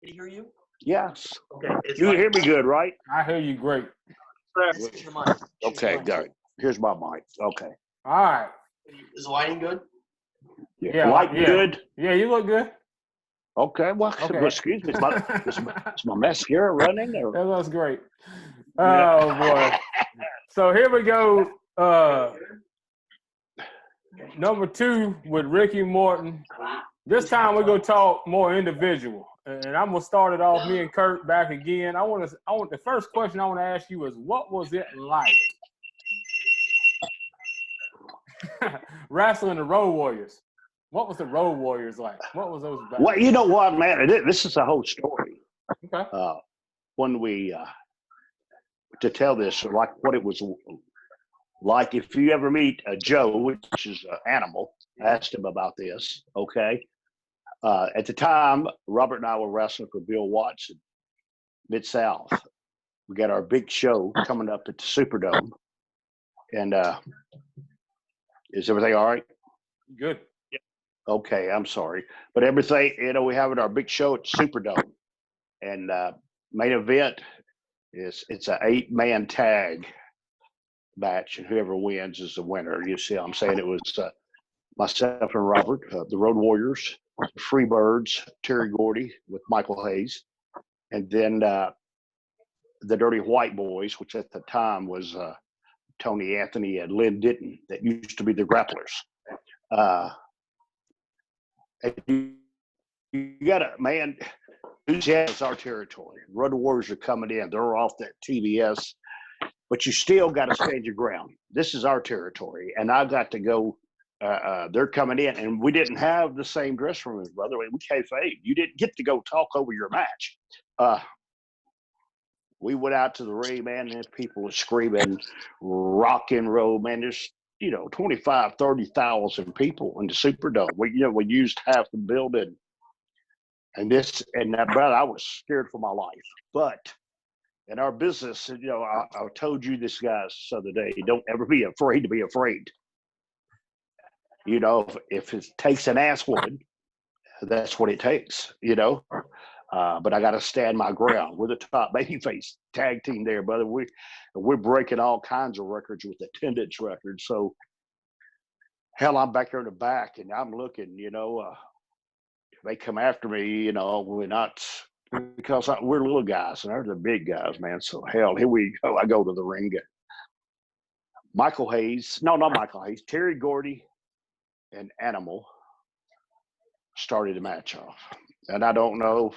Can you hear you? Yes. Okay. You hear me good, right? I hear you great. Switch the mic. Okay, got it. Here's my mic. Okay. All right. Is the lighting good? Yeah, Light yeah. good? Yeah, you look good. Okay. Well, Okay. excuse me. Is my mascara running? Or? That looks great. Oh, boy. So here we go. Number 2 with Ricky Morton. This time we're going to talk more individual. And I'm going to start it off, me and Kurt back again. The first question I want to ask you is, what was it like wrestling the Road Warriors? What was the Road Warriors like? What was those back? Well, you know what, man? This is a whole story. Okay. When we, to tell this, like what it was like, if you ever meet Joe, which is an animal, I asked him about this, okay? At the time, Robert and I were wrestling for Bill Watson, Mid-South. We got our big show coming up at the Superdome. And is everything all right? Good. Okay, I'm sorry. But everything, we're having our big show at the Superdome. And main event it's an 8-man tag match, and whoever wins is the winner. You see what I'm saying? It was myself and Robert, the Road Warriors, the Freebirds, Terry Gordy with Michael Hayes, and then the Dirty White Boys, which at the time was Tony Anthony and Lynn Ditton, that used to be the Grapplers. And you got a man. It's our territory. Road Warriors are coming in. They're off that TBS, but you still got to stand your ground. This is our territory, and I got to go. They're coming in, and we didn't have the same dress room, brother. We kayfabe. You didn't get to go talk over your match. We went out to the ring, man, and people were screaming rock and roll, man. There's 25, 30,000 people in the Superdome. We used half the building. And that, brother, I was scared for my life. But in our business, I told you this, guys, the other day, don't ever be afraid to be afraid. If it takes an ass whooping, that's what it takes, But I got to stand my ground. We're the top babyface tag team there, brother. We're breaking all kinds of records with attendance records. So, hell, I'm back there in the back, and I'm looking, they come after me, we're not, because we're little guys and they're the big guys, man. So hell, here we go. I go to the ring. Michael Hayes, no, not Michael Hayes, Terry Gordy and Animal started the match off. And I don't know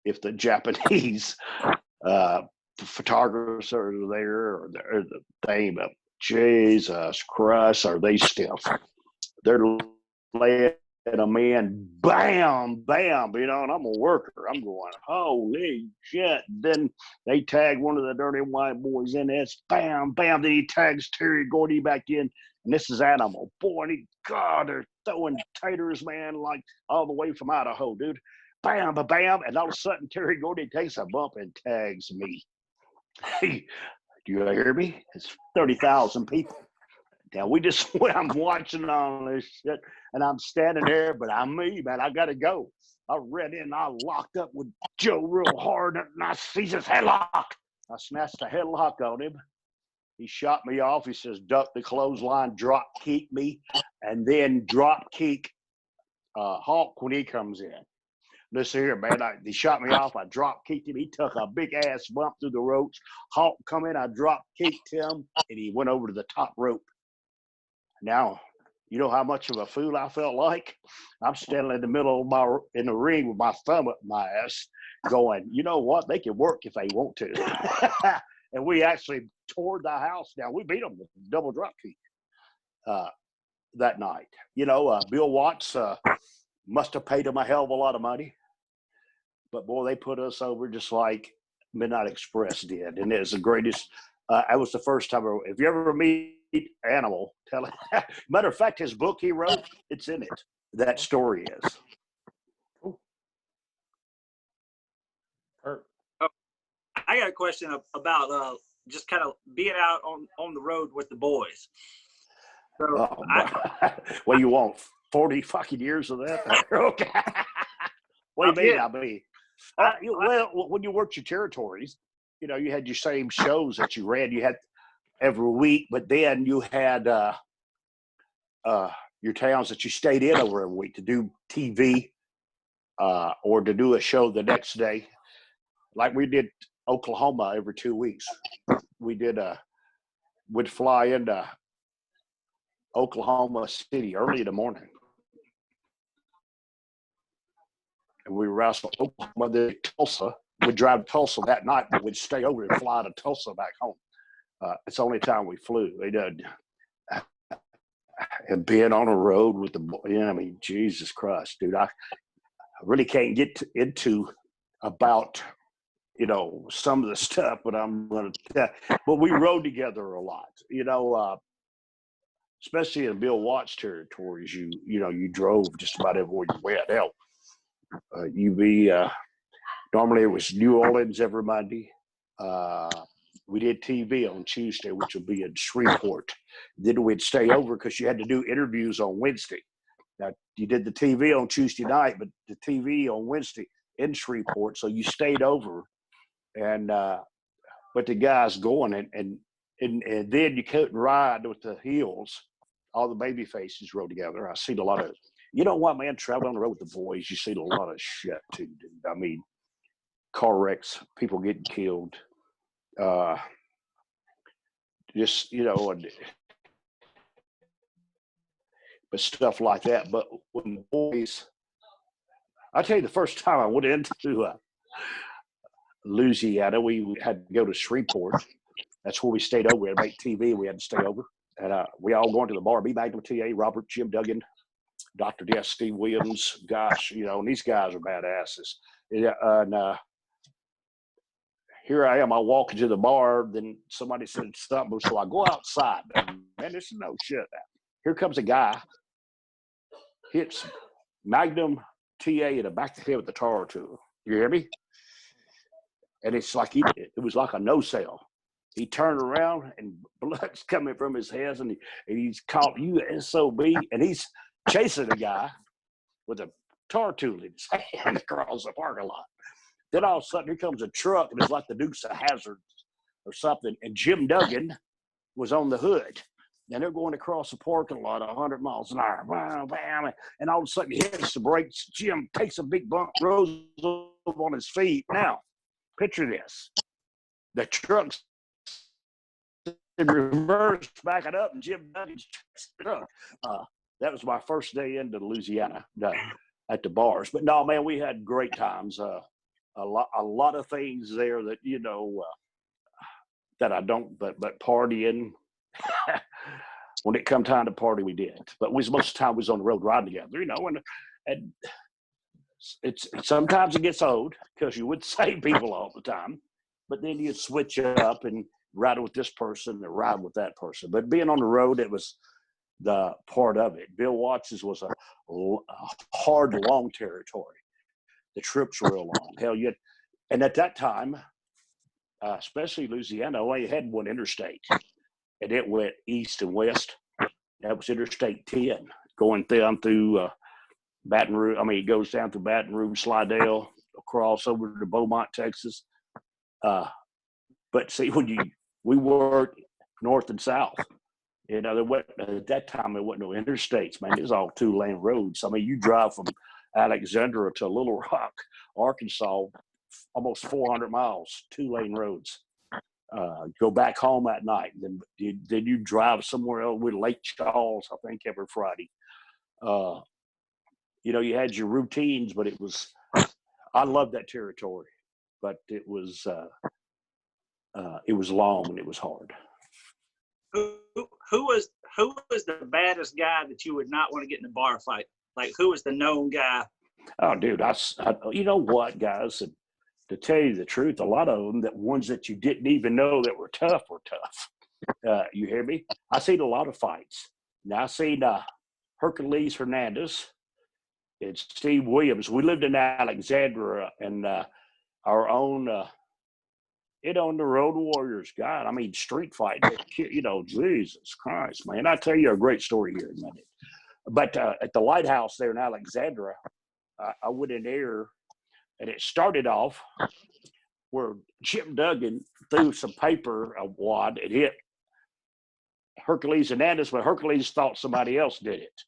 if the Japanese photographers are there or the thing, but Jesus Christ, are they stiff? They're laying them in, bam, bam, and I'm a worker. I'm going, holy shit. Then they tag one of the Dirty White Boys in this, bam, bam. Then he tags Terry Gordy back in, and this is Animal. Boy, God, they're throwing taters, man, like all the way from Idaho, dude. Bam, bam, and all of a sudden Terry Gordy takes a bump and tags me. Hey, do you hear me? It's 30,000 people. Now I'm watching all this shit, and I'm standing there, but I'm me, man. I gotta go. I ran in, I locked up with Joe real hard, and I seized his headlock. I snatched a headlock on him. He shot me off. He says, duck the clothesline, drop kick me, and then drop kick Hawk when he comes in. Listen here, man. He shot me off. I drop kicked him. He took a big ass bump through the ropes. Hawk come in. I drop kicked him, and he went over to the top rope. Now, you know how much of a fool I felt like? I'm standing in the middle of in the ring with my thumb up my ass going, you know what? They can work if they want to. And we actually tore the house down. We beat them with a double drop kick that night. Bill Watts must have paid him a hell of a lot of money. But, boy, they put us over just like Midnight Express did. And it was the greatest. That was the first time. If you ever meet Animal, tell it. Matter of fact, his book he wrote, it's in it. That story is. I got a question about just kind of being out on the road with the boys. So well, you want 40 fucking years of that? Okay. What do you mean? I mean, Well, when you worked your territories, you know, you had your same shows that you ran. You had every week, but then you had your towns that you stayed in over every week to do TV or to do a show the next day. Like we did Oklahoma every 2 weeks. We did would fly into Oklahoma City early in the morning. And we wrestled Oklahoma, then Tulsa. We'd drive to Tulsa that night, but we'd stay over and fly to Tulsa back home. It's the only time we flew. We did. And being on a road with I mean, Jesus Christ, dude, I really can't get into about, you know, some of the stuff, but I'm going to, but we rode together a lot, you know, especially in Bill Watts territories. You know, you drove just about everywhere you went. Hell, normally it was New Orleans every Monday. We did TV on Tuesday, which would be in Shreveport. Then we'd stay over because you had to do interviews on Wednesday. Now, you did the TV on Tuesday night, but the TV on Wednesday in Shreveport. So you stayed over, and but the guys going, and then you couldn't ride with the heels. All the baby faces rode together. I seen a lot of, you know what, man, traveling on the road with the boys, you see a lot of shit too, dude. I mean, car wrecks, people getting killed. Just, you know, but stuff like that. But when the boys, I tell you, the first time I went into Louisiana, we had to go to Shreveport. That's where we stayed over. We had to make TV. We had to stay over. And we all going to the bar. Me, Magnum, TA, Robert, Jim Duggan, Dr. Death, Steve Williams. Gosh, you know, and these guys are badasses. And here I am. I walk into the bar. Then somebody said something. So I go outside. Man, this is no shit. Here comes a guy. Hits Magnum TA in the back of the head with the tar tool. You hear me? And it's like it was like a no-sale. He turned around and blood's coming from his head, and he's caught you SOB, and he's chasing a guy with a tar tool in his hand across the parking lot. Then all of a sudden, here comes a truck, and it's like the Dukes of Hazzard or something, and Jim Duggan was on the hood. And they're going across the parking lot 100 miles an hour. Bam, bam, and all of a sudden, he hits the brakes. Jim takes a big bump, rolls up on his feet. Now, picture this. The truck's in reverse, backing up, and Jim Duggan's truck. That was my first day into Louisiana at the bars. But no, man, we had great times. A lot of things there that, you know, that I don't, but partying. When it come time to party, we did. But most of the time we was on the road riding together, you know, and it's sometimes it gets old because you would save people all the time, but then you'd switch up and ride with this person and ride with that person. But being on the road, it was the part of it. Bill Watts' was a hard, long territory. The trips were real long. Hell, and at that time, especially Louisiana, only had one interstate, and it went east and west. That was Interstate 10, going down through Baton Rouge. I mean, it goes down through Baton Rouge, Slidell, across over to Beaumont, Texas. But see, we worked north and south. You know, at that time there wasn't no interstates, man. It was all 2-lane roads. I mean, you drive from Alexandria to Little Rock, Arkansas, almost 400 miles, 2-lane roads. Go back home at night. Then you drive somewhere else with Lake Charles, I think, every Friday. You know, you had your routines, but I loved that territory, but it was long and it was hard. Who was the baddest guy that you would not want to get in a bar fight? Like, who was the known guy? Oh, dude, I you know what, guys? To tell you the truth, a lot of them, that ones that you didn't even know that were tough. You hear me? I seen a lot of fights. Now I seen Hercules Hernandez and Steve Williams. We lived in Alexandria, and our own, you know, the Road Warriors. God, I mean, street fighting. You know, Jesus Christ, man! I'll tell you a great story here in a minute. But at the lighthouse there in Alexandria, I went in there. And it started off where Jim Duggan threw some paper, a wad, and hit Hercules Hernandez, but Hercules thought somebody else did it.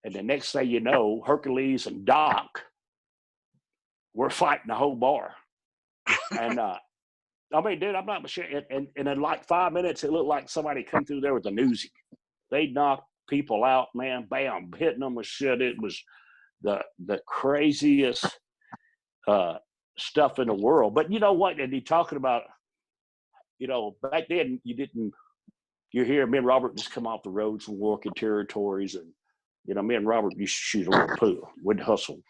And the next thing you know, Hercules and Doc were fighting the whole bar. And I mean, dude, I'm not sure. And in like 5 minutes, it looked like somebody come through there with a Uzi. They knocked people out, man, bam, hitting them with shit. It was the craziest stuff in the world. But you know what? And he talking about, you know, back then you hear me and Robert just come off the roads and work in territories, and you know, me and Robert used to shoot a little poo. We'd hustle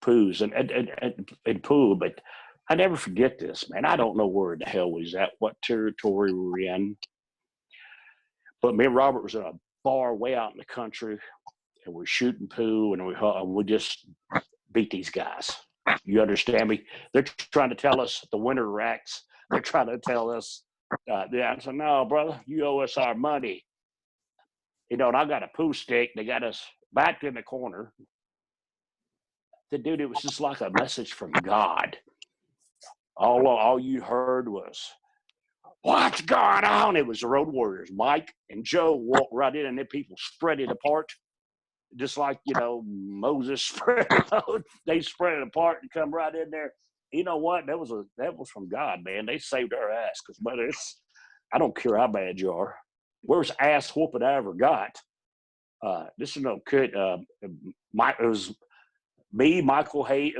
poos and poo, but I never forget this, man. I don't know where the hell we was at, what territory we were in, but me and Robert was in a bar way out in the country, and we're shooting poo, and we just beat these guys. You understand me? They're trying to tell us the winter racks. They're trying to tell us, I said, no, brother, you owe us our money. You know, and I got a poo stick. They got us backed in the corner. Dude, it was just like a message from God. All you heard was, what's going on? It was the Road Warriors. Mike and Joe walked right in, and then people spread it apart. Just like, you know, Moses spread it out. They spread it apart and come right in there. You know what? That was from God, man. They saved our ass. Because, brother, I don't care how bad you are. Worst ass whooping I ever got. This is no kid. It was me, Michael Hay.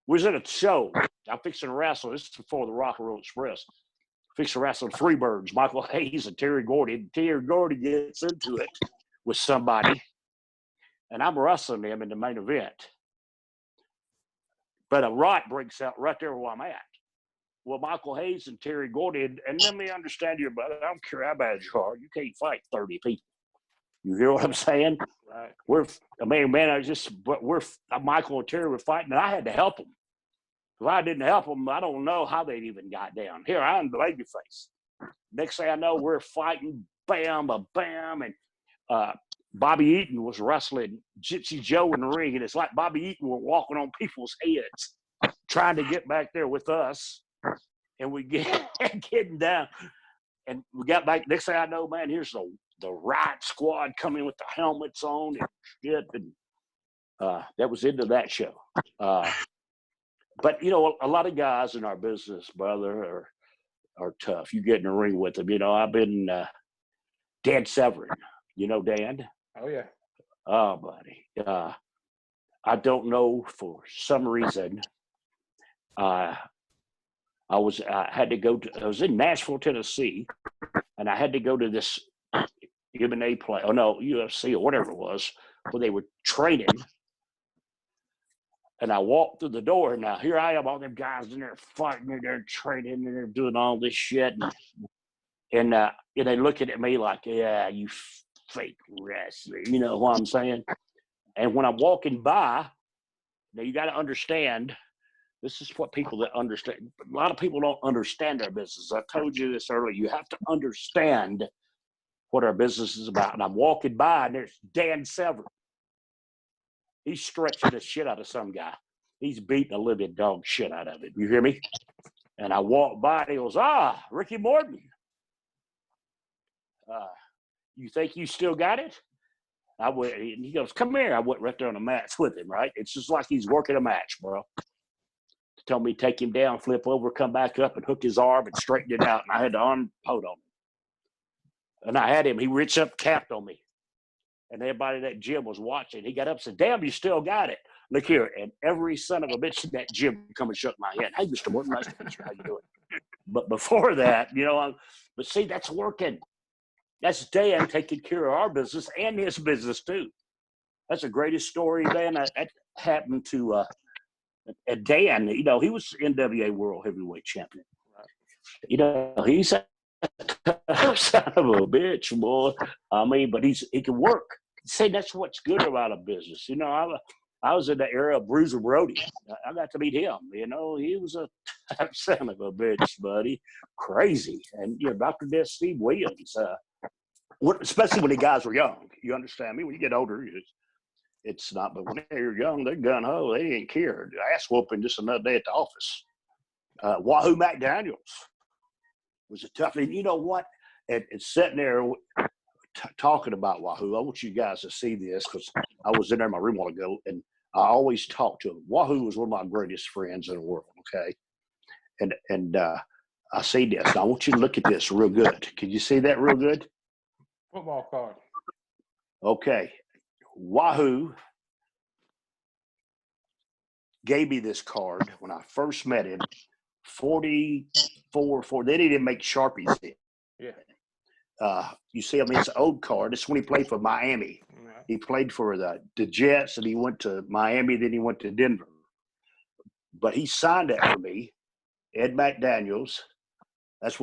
We was at a show. I'm fixing to wrestle. This is before the Rock and Roll Express. Fixing to wrestle three birds, Michael Hayes and Terry Gordy. Terry Gordy gets into it with somebody, and I'm wrestling them in the main event. But a riot breaks out right there where I'm at. Well, Michael Hayes and Terry Gordy, and let me understand you, brother. I don't care how bad you are. You can't fight 30 people. You hear what I'm saying? Right. Michael and Terry were fighting, and I had to help them. If I didn't help them, I don't know how they'd even got down. Here, I'm the baby face. Next thing I know, we're fighting, bam, bam, and Bobby Eaton was wrestling Gypsy Joe in the ring, and it's like Bobby Eaton was walking on people's heads, trying to get back there with us, and we getting down, and we got back. Next thing I know, man, here's the Riot Squad coming with the helmets on and shit, and that was into that show. But you know, a lot of guys in our business, brother, are tough. You get in the ring with them. You know, I've been Dan Severin. You know Dan? Oh yeah. Oh, buddy. I don't know, for some reason. I was in Nashville, Tennessee, and I had to go to this MMA play. Oh no, UFC or whatever it was, where they were training. And I walked through the door, and now here I am, all them guys in there fighting, and they're training, and they're doing all this shit, and they looking at me like, yeah, you fake wrestler, you know what I'm saying? And when I'm walking by, now you got to understand, this is what people that understand. A lot of people don't understand our business. I told you this earlier. You have to understand what our business is about. And I'm walking by, and there's Dan Severin. He's stretching the shit out of some guy. He's beating the living dog shit out of it. You hear me? And I walk by, and he goes, Ricky Morton. You think you still got it? I went, and he goes, come here. I went right there on the mats with him, right? It's just like he's working a match, bro. Tell me, take him down, flip over, come back up, and hook his arm and straighten it out. And I had the arm hold on him. And I had him. He reached up, capped on me. And everybody at that gym was watching. He got up and said, damn, you still got it. Look here. And every son of a bitch in that gym come and shook my hand. Hey, Mr. Morton, nice to meet you. How you doing? But before that, you know, but see, that's working. That's Dan taking care of our business and his business too. That's the greatest story, Dan. That happened to Dan. You know, he was NWA World Heavyweight Champion. You know, he's a son of a bitch, boy. I mean, but he can work. See, that's what's good about a business. You know, I was in the era of Bruiser Brody. I got to meet him. You know, he was a son of a bitch, buddy. Crazy. And, you know, Dr. Death Steve Williams, especially when the guys were young. You understand me? When you get older, it's not. But when they're young, they're gun ho. They didn't care. Ass whooping just another day at the office. Wahoo McDaniels was a tough. And you know what? And sitting there talking about Wahoo, I want you guys to see this because I was in there in my room a while ago, and I always talk to him. Wahoo was one of my greatest friends in the world. Okay, and I see this. And I want you to look at this real good. Can you see that real good? Football card. Okay, Wahoo gave me this card when I first met him. 44. They didn't make Sharpies then. Yeah. You see, I mean, it's an old card. It's when he played for Miami. Right. He played for the Jets, and he went to Miami. Then he went to Denver. But he signed that for me, Ed McDaniels. That's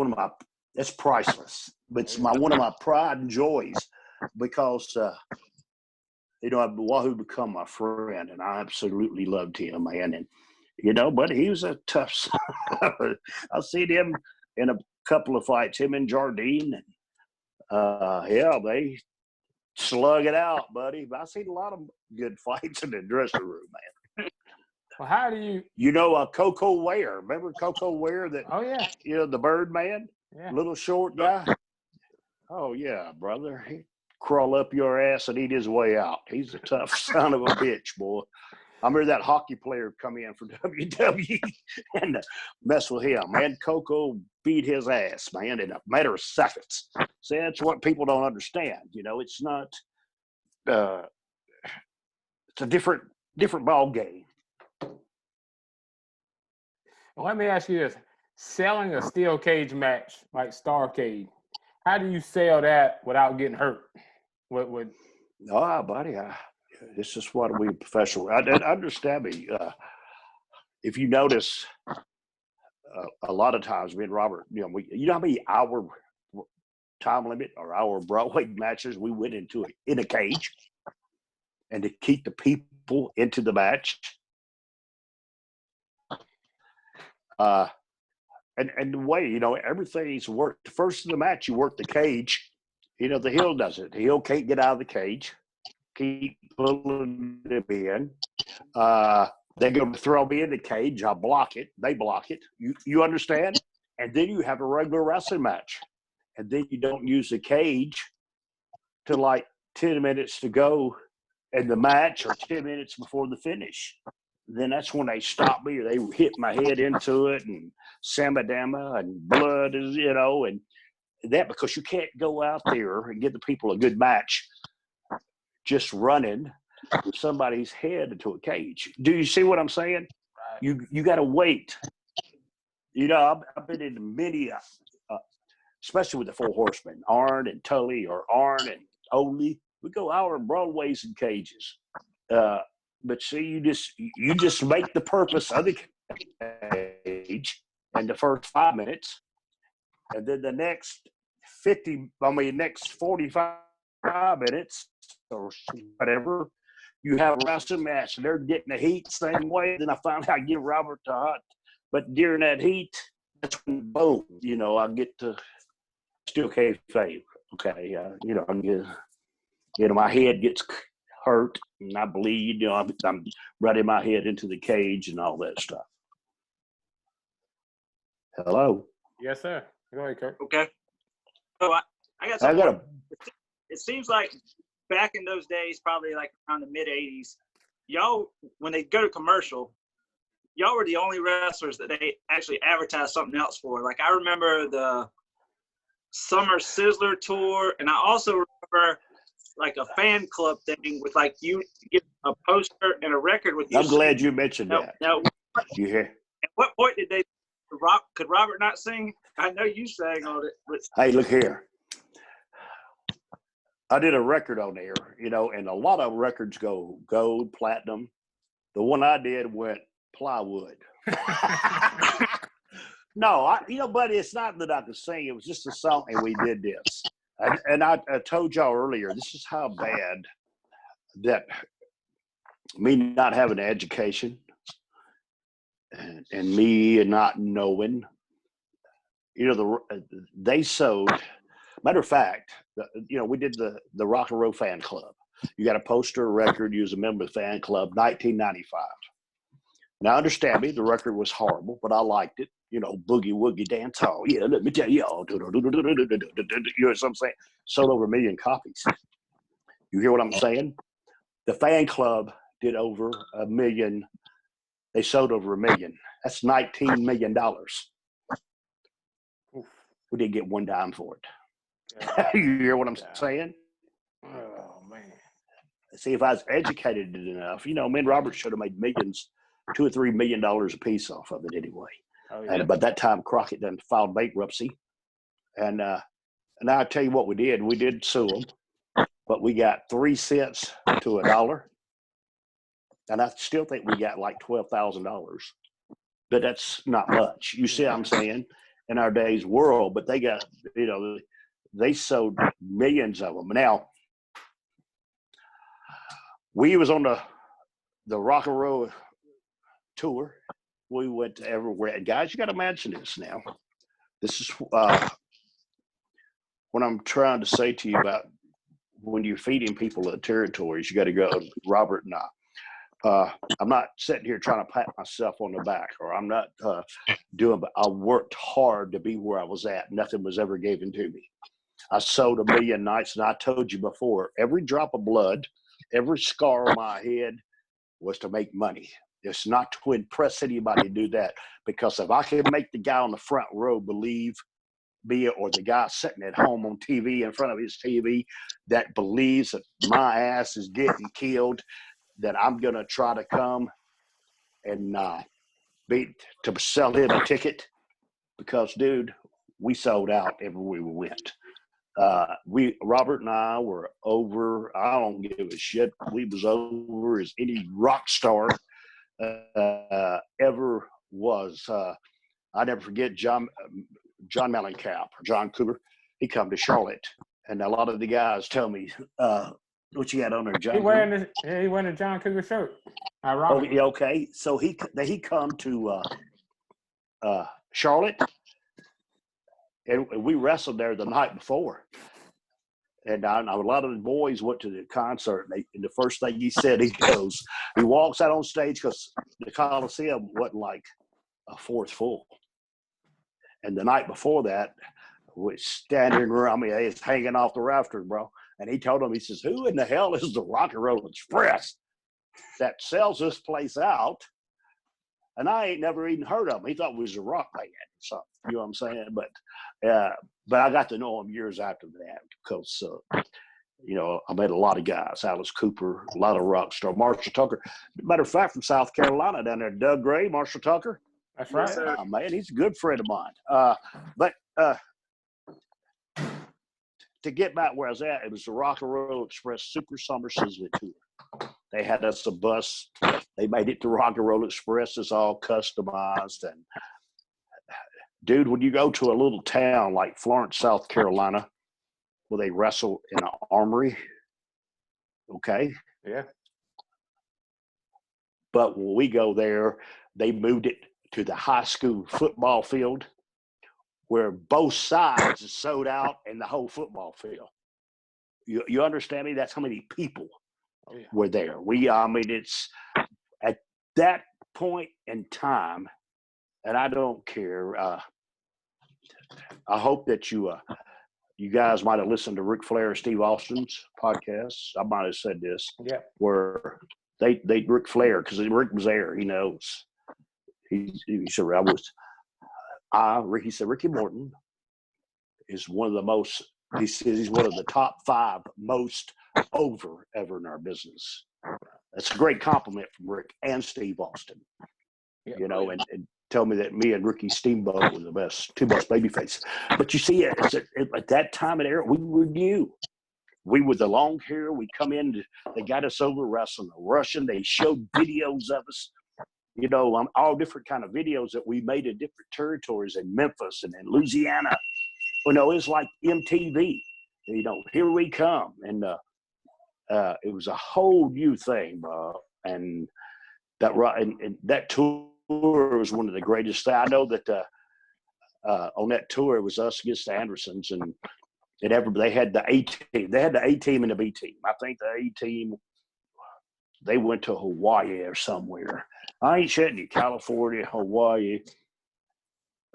that's priceless. But it's one of my pride and joys because, Wahoo become my friend, and I absolutely loved him, man. And, but he was a tough son. I've seen him in a couple of fights, him and Jardine. And, they slug it out, buddy. But I've seen a lot of good fights in the dressing room, man. Well, how do you? Coco Ware. Remember Coco Ware? That? Oh yeah. The Bird Man, Yeah. little short guy. Oh yeah, brother. He crawl up your ass and eat his way out. He's a tough son of a bitch, boy. I remember that hockey player come in from WWE and mess with him. Man, Coco beat his ass, man, in a matter of seconds. See, that's what people don't understand. It's not. It's a different ball game. Well, let me ask you this: selling a steel cage match like Starrcade, how do you sell that without getting hurt? What? Oh, buddy, this is what we professional. Understand me. If you notice, a lot of times, me and Robert, you know how many hour time limit or our Broadway matches we went into in a cage, and to keep the people into the match. And the way, everything's worked. First in the match, you work the cage. The heel does it. The heel can't get out of the cage. Keep pulling them in. They go to throw me in the cage. I block it. They block it. You understand? And then you have a regular wrestling match. And then you don't use the cage till like 10 minutes to go in the match or 10 minutes before the finish. Then that's when they stop me or they hit my head into it and samadama and blood is, and that because you can't go out there and give the people a good match just running somebody's head into a cage. Do you see what I'm saying? You got to wait. I've been in many, especially with the Four Horsemen, Arn and Tully or Arn and Ole. We go hour in Broadways and cages. But see, you just make the purpose of the cage in the first 5 minutes, and then the next 45 minutes or whatever, you have a wrestling match, and they're getting the heat same way. Then I found out I get Robert to hot, but during that heat, that's when boom, I get to still kayfabe. Okay, my head gets hurt and I bleed. I'm running my head into the cage and all that stuff. Hello. Yes, sir. Go ahead, Kurt. Okay. So I got something. It seems like back in those days, probably like around the mid '80s, y'all, when they go to commercial, y'all were the only wrestlers that they actually advertised something else for. Like I remember the Summer Sizzler tour, and I also remember like a fan club thing with like you get a poster and a record with you. I'm glad you mentioned that. Now, you hear? At what point did they? Could Robert not sing? I know you sang on it. But... Hey, look here. I did a record on there, and a lot of records go gold, platinum. The one I did went plywood. No, buddy, it's not that I could sing. It was just a song, and we did this. And I told y'all earlier, this is how bad that me not having an education and me not knowing, they sewed. Matter of fact, we did the Rock and Roll Fan Club. You got a poster, a record. You was a member of the fan club, 1995. Now, understand me, the record was horrible, but I liked it. You know, boogie woogie dance hall. Yeah, let me tell you all. You know what I'm saying? Sold over 1 million copies. You hear what I'm saying? The fan club did over 1 million. They sold over 1 million. That's $19 million. We didn't get one dime for it. You hear what I'm saying? Oh, man. See, if I was educated enough, you know, me and Robert should have made millions, $2 or $3 million a piece off of it anyway. Oh, yeah. And by that time, Crockett done filed bankruptcy. And I tell you what we did. We did sue them, but we got 3 cents to $1. And I still think we got like $12,000. But that's not much. You see what I'm saying? In our day's world, but they got, you know, they sold millions of them. Now, we was on the rock and roll tour. We went to everywhere. And guys, you got to imagine this now. This is what I'm trying to say to you about when you're feeding people the territories, you got to go, Robert and I. I'm not sitting here trying to pat myself on the back, or I'm not but I worked hard to be where I was at. Nothing was ever given to me. I sold 1 million nights, and I told you before, every drop of blood, every scar on my head was to make money. It's not to impress anybody to do that, because if I can make the guy on the front row believe, be it, or the guy sitting at home on TV in front of his TV that believes that my ass is getting killed, that I'm going to try to come and to sell him a ticket, because, dude, we sold out everywhere we went. Robert and I were over. I don't give a shit. We was over as any rock star ever was. I never forget John Mellencamp or John Cougar. He come to Charlotte, and a lot of the guys tell me, what you got on there, John? He wearing a John Cougar shirt. Oh, yeah, okay. So he come to Charlotte, and we wrestled there the night before. And a lot of the boys went to the concert, and the first thing he said, he walks out on stage, because the Coliseum wasn't like a fourth full. And the night before that, we're standing around me, it's hanging off the rafters, bro. And he told him, he says, who in the hell is the Rock and Roll Express that sells this place out? And I ain't never even heard of him. He thought we was a rock band or something. You know what I'm saying? But I got to know him years after that, because, you know, I met a lot of guys, Alice Cooper, a lot of rock star, Marshall Tucker. Matter of fact, from South Carolina down there, Doug Gray, Marshall Tucker. That's right. Oh, man, he's a good friend of mine. But to get back where I was at, it was the Rock and Roll Express Super Summer Sizzling Tour. They had us a bus. They made it to Rock and Roll Express. It's all customized. And, dude, when you go to a little town like Florence, South Carolina, where they wrestle in an armory, okay? Yeah. But when we go there, they moved it to the high school football field, where both sides is sold out and the whole football field. You understand me? That's how many people were there. It's at that point in time, and I don't care. I hope that you guys might have listened to Ric Flair and Steve Austin's podcast. I might have said this. Yeah. Where they Ric Flair, because Rick was there. He knows. He said, Ricky said, Ricky Morton is one of the most, he says he's one of the top 5 most over ever in our business. That's a great compliment from Rick and Steve Austin. Yeah, you know, and tell me that me and Ricky Steamboat were the two best babyface. But you see, at that time and era, we were new. We were the long hair. We come in, they got us over wrestling the Russian. They showed videos of us. You know, all different kind of videos that we made in different territories in Memphis and in Louisiana. You know, it's like MTV. You know, here we come. And it was a whole new thing, bro. And that tour was one of the greatest things. I know that on that tour, it was us against the Andersons. And And they had the A team. They had the A team and the B team. I think the A team, they went to Hawaii or somewhere. I ain't shitting you, California, Hawaii.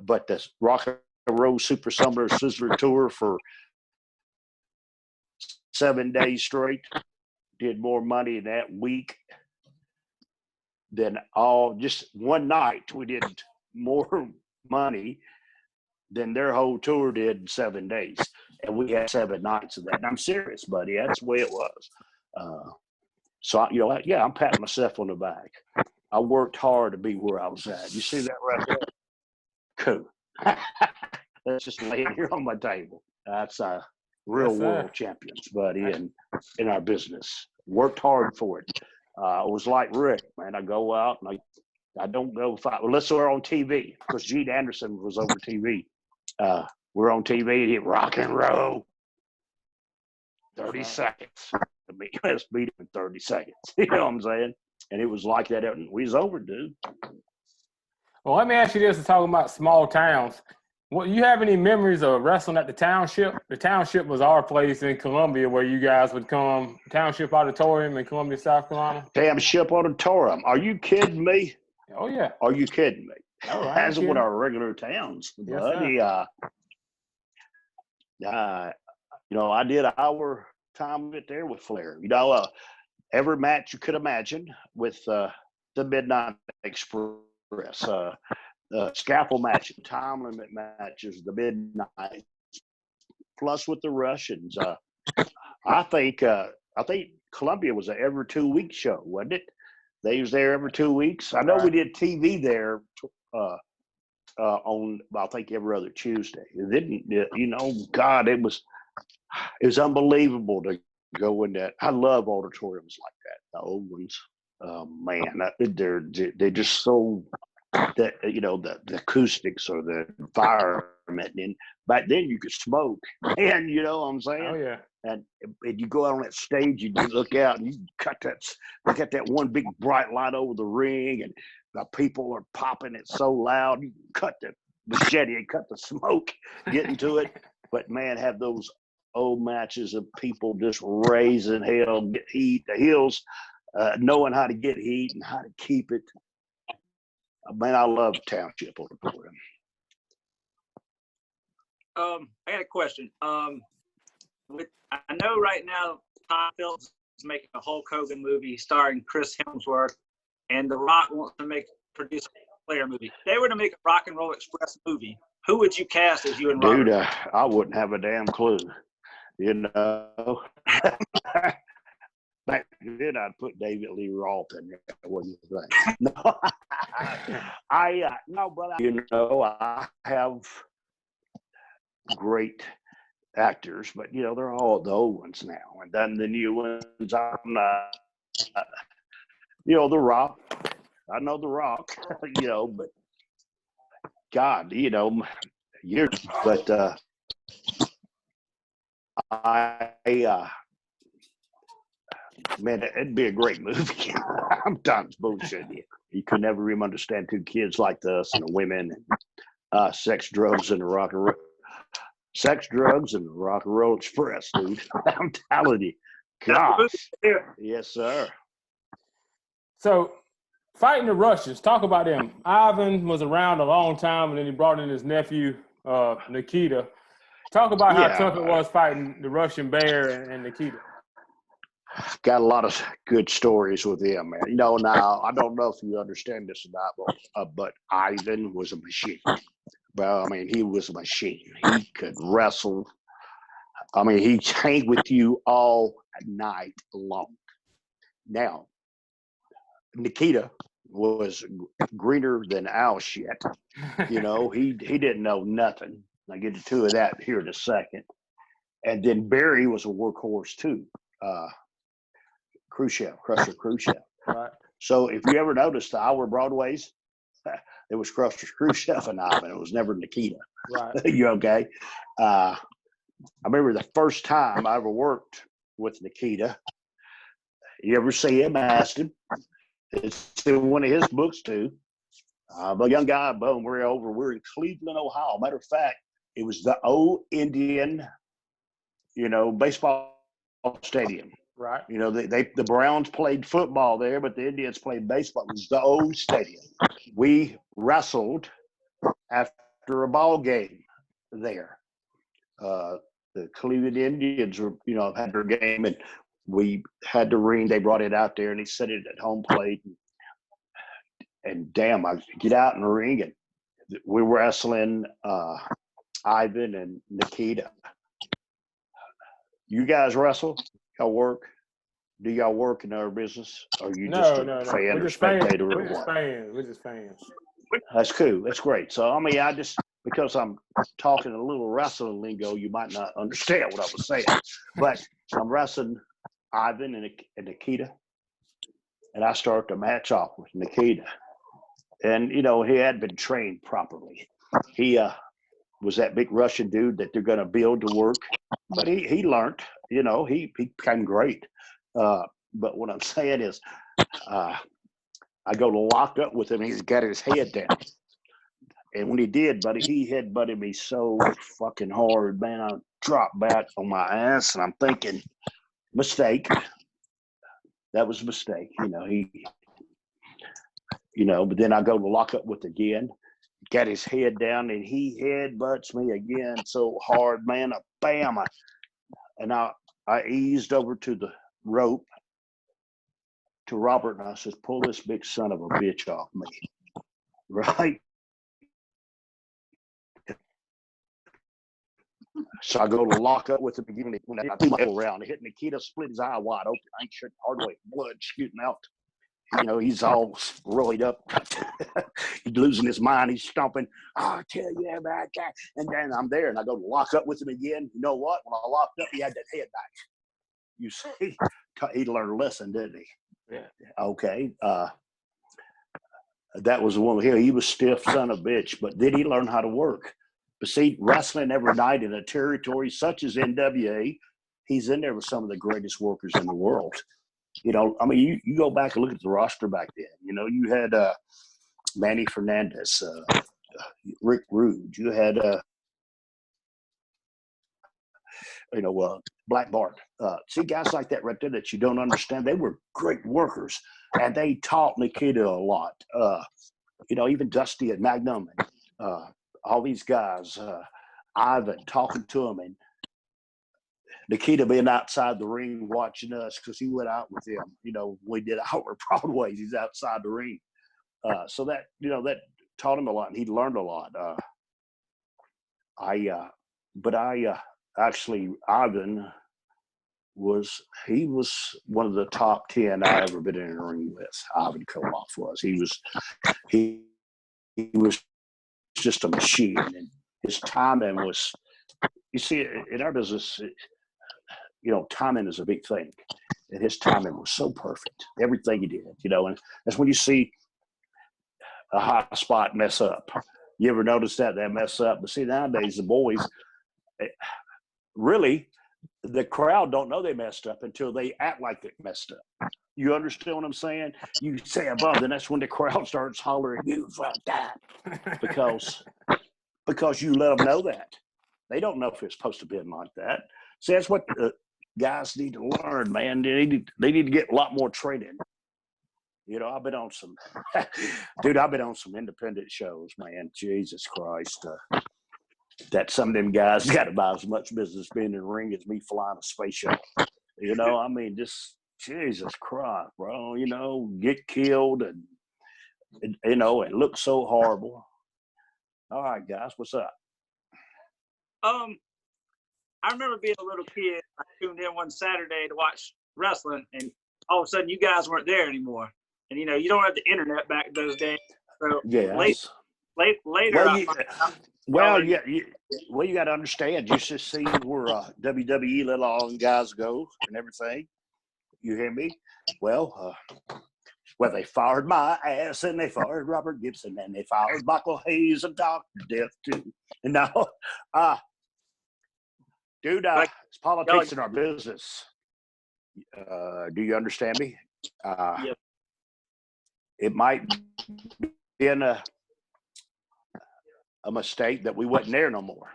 But the Rock and Roll Super Summer Sizzler Tour for 7 days straight did more money in that week than just one night. We did more money than their whole tour did in 7 days. And we had 7 nights of that. And I'm serious, buddy. That's the way it was. So, I'm patting myself on the back. I worked hard to be where I was at. You see that right there? Cool. That's just laying here on my table. That's real world champions, buddy, in our business. Worked hard for it. I was like Rick, man. I go out and I don't go fight. Well, let's we're on TV because Gene Anderson was over TV. We're on TV, hit rock and roll. 30 seconds. Let's beat him in 30 seconds. You know what I'm saying? And it was like that. We was over, dude. Well, let me ask you this, talking about small towns. Well, you have any memories of wrestling at the Township? The Township was our place in Columbia where you guys would come, Township Auditorium in Columbia, South Carolina. Township Auditorium. Are you kidding me? Oh, yeah. Are you kidding me? No, That's one of our regular towns, Yes, buddy. I did our time with there with Flair. Every match you could imagine with the Midnight Express, scaffold matches, time limit matches, the Midnight, plus with the Russians. I think Columbia was an every 2 week show, wasn't it? They was there every 2 weeks. I know we did TV there on I think every other Tuesday. It didn't, God, it was unbelievable to go in that. I love auditoriums like that, the old ones. Man, they're just so that the acoustics or the environment. And back then you could smoke, and you know what I'm saying. Oh yeah. And you go out on that stage, you look out, and you look at that one big bright light over the ring, and the people are popping it so loud. You cut the machete and cut the smoke, get into it. But man, have those old matches of people just raising hell, get heat, the heels, knowing how to get heat and how to keep it. Man, I love Township Auditorium. I got a question. I know right now Todd Phillips is making a Hulk Hogan movie starring Chris Hemsworth, and The Rock wants to produce a Flair movie. If they were to make a Rock and Roll Express movie, who would you cast as you and Robert? Dude, I wouldn't have a damn clue. Back then, I'd put David Lee Roth in there. What do you think? No, I have great actors, but they're all the old ones now, and then the new ones. I'm not. The Rock. I know The Rock. But God, years. But man, it'd be a great movie. I'm done bullshitting you. You could never even understand two kids like us and the women and sex, drugs, and the rock and roll. Sex, drugs, and the Rock and Roll Express, dude. I'm telling you. Gosh. Yes, sir. So, fighting the Russians, talk about them. Ivan was around a long time, and then he brought in his nephew, Nikita. Talk about how tough it was fighting the Russian Bear and Nikita. Got a lot of good stories with him, man. Now, I don't know if you understand this or not, but Ivan was a machine. Well, he was a machine. He could wrestle. He'd hang with you all night long. Now, Nikita was greener than owl shit. He didn't know nothing. I'll get to that here in a second. And then Barry was a workhorse too. Khrushchev. Right. So if you ever noticed the Hour Broadways, it was Khrushchev and Ivan. It was never Nikita. Right. You okay? I remember the first time I ever worked with Nikita. You ever see him? Asked him. It's in one of his books too. But young guy, boom, we're in Cleveland, Ohio. Matter of fact, it was the old Indian baseball stadium. Right. The Browns played football there, but the Indians played baseball. It was the old stadium. We wrestled after a ball game there. The Cleveland Indians were, had their game, and we had the ring. They brought it out there, and he set it at home plate. And damn, I get out in the ring, and we were wrestling Ivan and Nikita. You guys wrestle? Y'all work? Do y'all work in our business? Or are you just a fan or spectator? We're just fans. We're just fans. That's cool. That's great. So, I mean, because I'm talking a little wrestling lingo, you might not understand what I was saying. But I'm wrestling Ivan and Nikita. And I start the match off with Nikita. And, he had been trained properly. He was that big Russian dude that they're going to build to work. But he learned, he became great. But what I'm saying is I go to lock up with him. He's got his head down. And when he did, buddy, he headbutted me so fucking hard, man. I dropped back on my ass, and I'm thinking, mistake. That was a mistake. But then I go to lock up with again. Got his head down, and he headbutts me again so hard, man. Bam! I eased over to the rope to Robert, and I says, "Pull this big son of a bitch off me," right? So I go to lock up with him again. When I threw my elbow around, hit Nikita, split his eye wide open. I ain't sure hardly blood shooting out. He's all roided up. He's losing his mind. He's stomping. I'll tell you about that. And then I'm there, and I go to lock up with him again. You know what? When I locked up, he had that head back. You see, he learned a lesson, didn't he? Yeah. Okay. That was the one here. He was stiff son of a bitch, but then he learned how to work. But see, wrestling every night in a territory such as NWA, he's in there with some of the greatest workers in the world. I mean, you go back and look at the roster back then. You had Manny Fernandez, Rick Rude. You had, Black Bart. See, guys like that right there that you don't understand, they were great workers, and they taught Nikita a lot. Even Dusty and Magnum and all these guys, Ivan talking to him, and Nikita being outside the ring watching us because he went out with him. We did our Broadways. He's outside the ring. So that, that taught him a lot, and he learned a lot. Actually, Ivan was one of the top 10 I ever been in a ring with. Ivan Koloff was. He was just a machine, and his timing was, you see, in our business, timing is a big thing, and his timing was so perfect. Everything he did, and that's when you see a hot spot mess up. You ever notice that they mess up? But see, nowadays the boys, really, the crowd don't know they messed up until they act like they messed up. You understand what I'm saying? You say above, then that's when the crowd starts hollering, "You fucked that," because you let them know that. They don't know if it's supposed to be like that. See, that's what guys need to learn, man. They need to get a lot more training. I've been on some, dude, I've been on some independent shows, man. Jesus Christ. That some of them guys got about as much business being in the ring as me flying a spaceship. I mean, just Jesus Christ, bro. Get killed and it looks so horrible. All right, guys, what's up? I remember being a little kid. I tuned in one Saturday to watch wrestling, and all of a sudden, you guys weren't there anymore. And you don't have the internet back those days. So yes. later, you got to understand. You should see where WWE let all them guys go and everything. You hear me? Well, they fired my ass, and they fired Robert Gibson, and they fired Michael Hayes and Dr. Death too. And now, dude, it's politics in our business. Do you understand me? Yep. It might be a mistake that we wasn't there no more.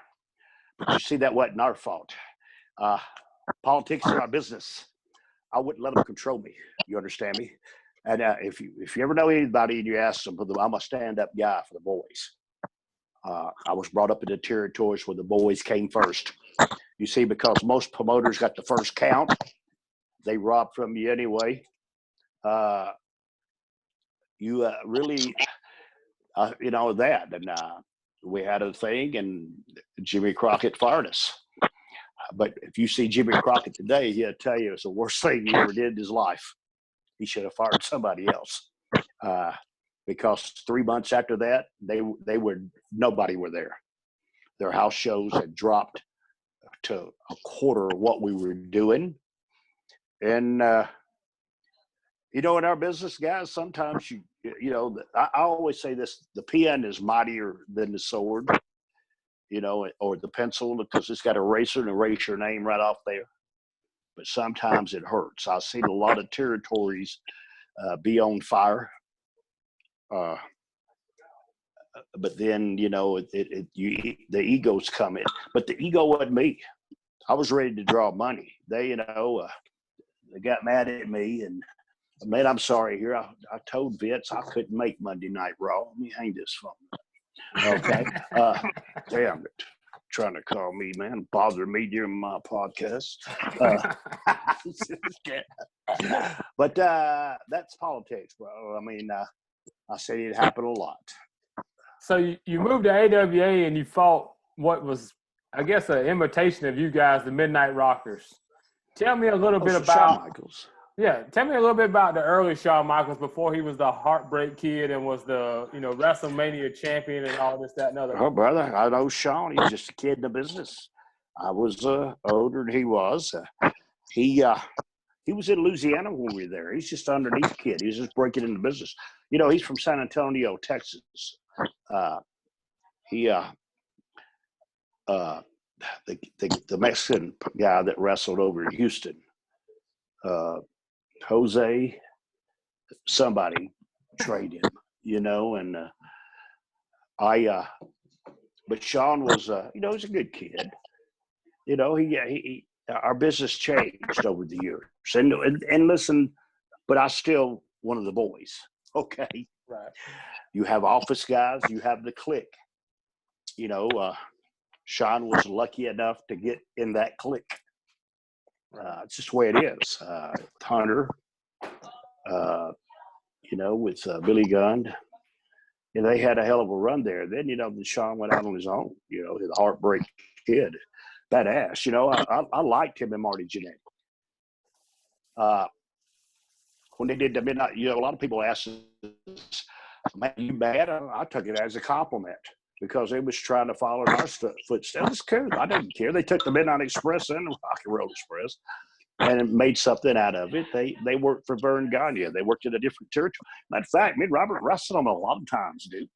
But you see, that wasn't our fault. Politics is our business. I wouldn't let them control me. You understand me? And if you ever know anybody and you ask them, I'm a stand-up guy for the boys. I was brought up in the territories where the boys came first. You see, because most promoters got the first count, they rob from you anyway. You really, that. And we had a thing, and Jimmy Crockett fired us. But if you see Jimmy Crockett today, he'll tell you it's the worst thing he ever did in his life. He should have fired somebody else. Because 3 months after that, nobody were there. Their house shows had dropped to a quarter of what we were doing. And, in our business, guys, sometimes I always say this, the pen is mightier than the sword, or the pencil, because it's got an eraser and erase your name right off there. But sometimes it hurts. I've seen a lot of territories be on fire. But then, the egos come in. But the ego wasn't me. I was ready to draw money. They got mad at me, and man, I'm sorry here. I told Vince I couldn't make Monday Night Raw. Let me hang this phone. Okay. Damn it. Trying to call me, man. Bother me during my podcast. But that's politics, bro. I mean, I say it happened a lot. So you moved to AWA and you fought what was, I guess, an imitation of you guys, the Midnight Rockers. Tell me a little bit about Shawn Michaels. Yeah, tell me a little bit about the early Shawn Michaels before he was the Heartbreak Kid and was the WrestleMania champion and all this, that, and other. Oh, brother, I know Shawn. He's just a kid in the business. I was older than he was. He was in Louisiana when we were there. He's just an underneath kid. He was just breaking into business. He's from San Antonio, Texas. The Mexican guy that wrestled over in Houston, Jose, somebody traded him, and but Shawn was, he's a good kid. He our business changed over the years, and listen, but I still one of the boys. Okay, right. You have office guys, you have the clique. Shawn was lucky enough to get in that clique. It's just the way it is. Hunter, with Billy Gunn, they had a hell of a run there. Then, then Shawn went out on his own. The Heartbreak Kid, badass. I liked him and Marty Jannetty. When they did the Midnight, a lot of people asked, "Man, you mad?" I took it as a compliment. Because they was trying to follow in our footsteps. It's cool. I didn't care. They took the Midnight Express and the Rock and Roll Express and made something out of it. They worked for Vern Gagne. They worked in a different territory. Matter of fact, me and Robert wrestled them a lot of times, dude.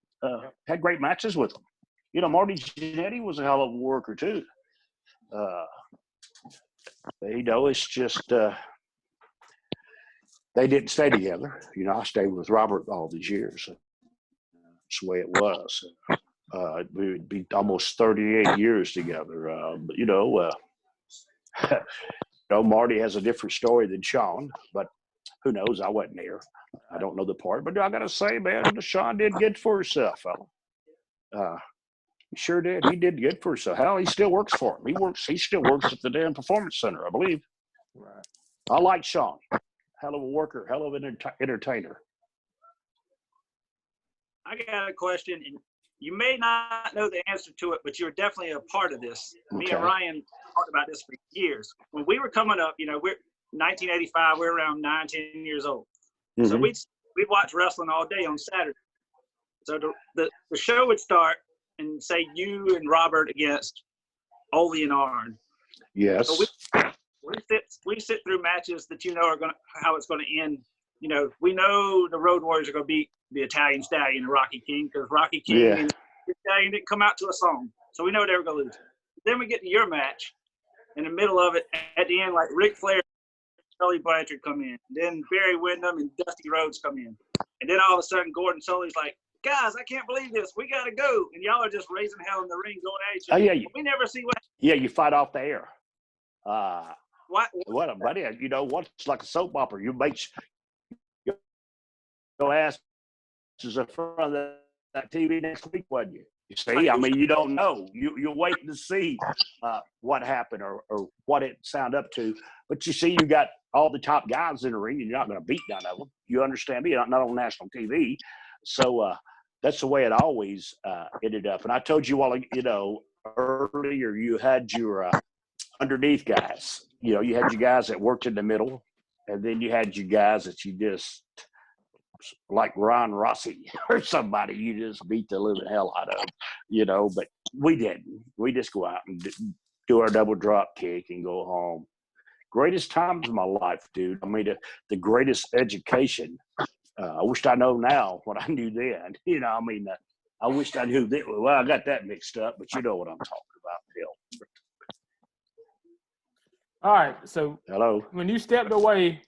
Had great matches with them. Marty Jannetty was a hell of a worker too. It's just they didn't stay together. I stayed with Robert all these years. That's the way it was. We would be almost 38 years together. Marty has a different story than Shawn, but who knows? I wasn't there. I don't know the part, but I got to say, man, Shawn did good for himself, fella. He sure did. He did good for himself. Hell, he still works for him. He still works at the damn Performance Center, I believe. Right. I like Shawn. Hell of a worker, hell of an entertainer. I got a question, and you may not know the answer to it, but you're definitely a part of this. Okay. Me and Ryan talked about this for years. When we were coming up, we're 1985, we're around 9, 10 years old. Mm-hmm. So we'd watch wrestling all day on Saturday. So the show would start and say you and Robert against Ole and Arn. Yes. So we sit through matches that how it's gonna end. We know the Road Warriors are gonna beat the Italian Stallion and Rocky King, because Rocky King and the Stallion didn't come out to a song, so we know they were gonna lose. Then we get to your match. In the middle of it, at the end, like Ric Flair, Tully Blanchard come in, then Barry Windham and Dusty Rhodes come in, and then all of a sudden Gordon Sully's like, "Guys, I can't believe this. We gotta go," and y'all are just raising hell in the ring, going at each other. Oh yeah. We never see what. Yeah, you fight off the air. What, buddy? You know, what's like a soap opera? You make your ass is in front of that TV next week, wasn't you? You see, I mean, you don't know. You're waiting to see what happened or what it sound up to. But you see, you got all the top guys in the ring, and you're not going to beat none of them. You understand me? Not on national TV. So that's the way it always ended up. And I told you all, you know, earlier you had your underneath guys. You know, you had your guys that worked in the middle, and then you had your guys that you just – like Ron Rossi or somebody you just beat the living hell out of, you know, but we didn't. We just go out and do our double drop kick and go home. Greatest times of my life, dude. I mean, the greatest education. I wish I know now what I knew then. You know, I mean, I wish I knew that. Well, I got that mixed up, but you know what I'm talking about, Phil. All right. So hello. When you stepped away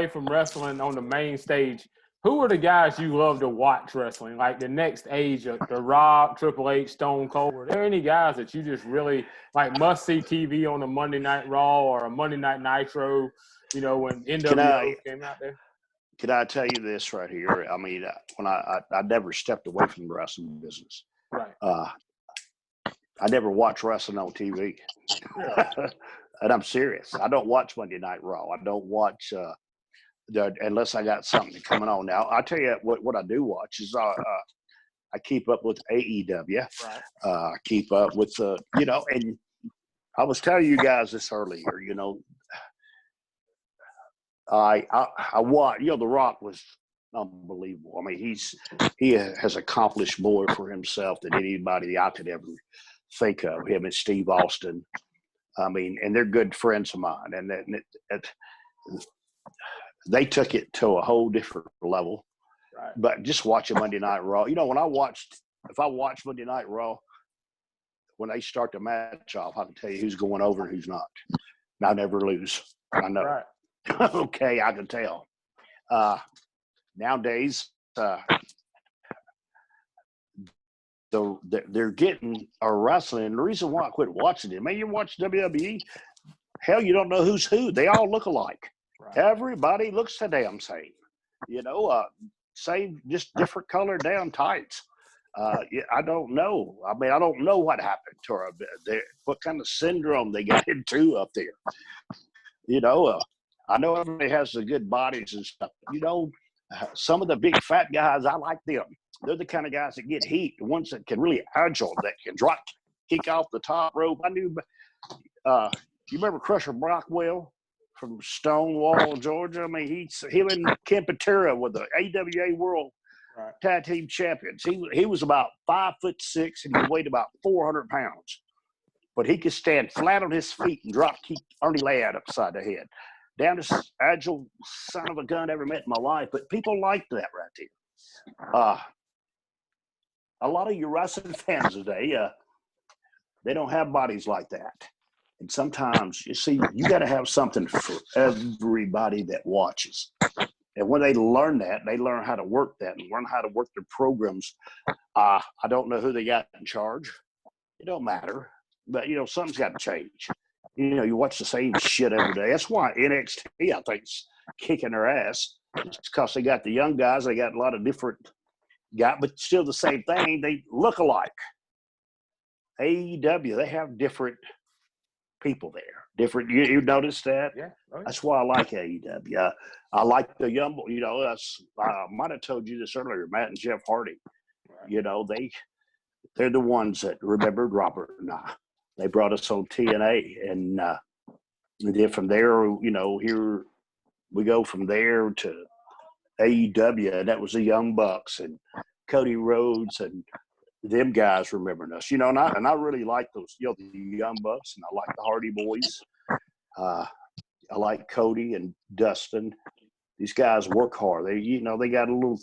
from wrestling on the main stage, who were the guys you loved to watch wrestling? Like the next age of The Rock, Triple H, Stone Cold. Were there any guys that you just really like must see TV on a Monday Night Raw or a Monday Night Nitro? You know, when NWO came out there. Can I tell you this right here? I mean, when I never stepped away from the wrestling business. Right. I never watched wrestling on TV. And I'm serious. I don't watch Monday Night Raw. I don't watch unless I got something coming on. Now, I'll tell you what I do watch is I keep up with AEW. Right. I keep up with, you know, and I was telling you guys this earlier, you know, I watch, you know, The Rock was unbelievable. I mean, he has accomplished more for himself than anybody I could ever think of, him and Steve Austin. I mean, and they're good friends of mine, and they took it to a whole different level. Right. But just watching Monday Night Raw, you know, if I watch Monday Night Raw, when they start the match off, I can tell you who's going over and who's not. And I never lose. I know. Right. Okay, I can tell. Nowadays, they're getting a wrestling. The reason why I quit watching it, man, you watch WWE, hell, you don't know who's who. They all look alike. Right. Everybody looks the damn same. You know, same, just different color down tights. I don't know. I mean, I don't know what happened to her. What kind of syndrome they got into up there. You know, I know everybody has the good bodies and stuff. You know, some of the big fat guys, I like them. They're the kind of guys that get heat, the ones that can really agile, that can drop, kick off the top rope. I knew, you remember Crusher Brockwell from Stonewall, Georgia? I mean, him and Ken Patera were the AWA World Tag Team Champions. He was about 5'6" and he weighed about 400 pounds. But he could stand flat on his feet and drop kick Ernie Ladd upside the head. Damnedest agile son of a gun I ever met in my life. But people like that right there. A lot of your wrestling fans today, they don't have bodies like that. And sometimes, you see, you got to have something for everybody that watches. And when they learn that, they learn how to work that and learn how to work their programs. I don't know who they got in charge. It don't matter. But, you know, something's got to change. You know, you watch the same shit every day. That's why NXT, I think, is kicking their ass. It's because they got the young guys. They got a lot of different guys, but still the same thing. They look alike. AEW, they have different people there. Different. You notice that? Yeah. Oh, yeah. That's why I like AEW. I like the young, you know, I might have told you this earlier, Matt and Jeff Hardy. Right. You know, they're the ones that remembered Robert and I. They brought us on TNA, and then from there, you know, here we go from there to AEW, and that was the Young Bucks and Cody Rhodes and them guys remembering us, you know, and I really like those, you know, the Young Bucks, and I like the Hardy Boys. I like Cody and Dustin. These guys work hard. They, you know, they got a little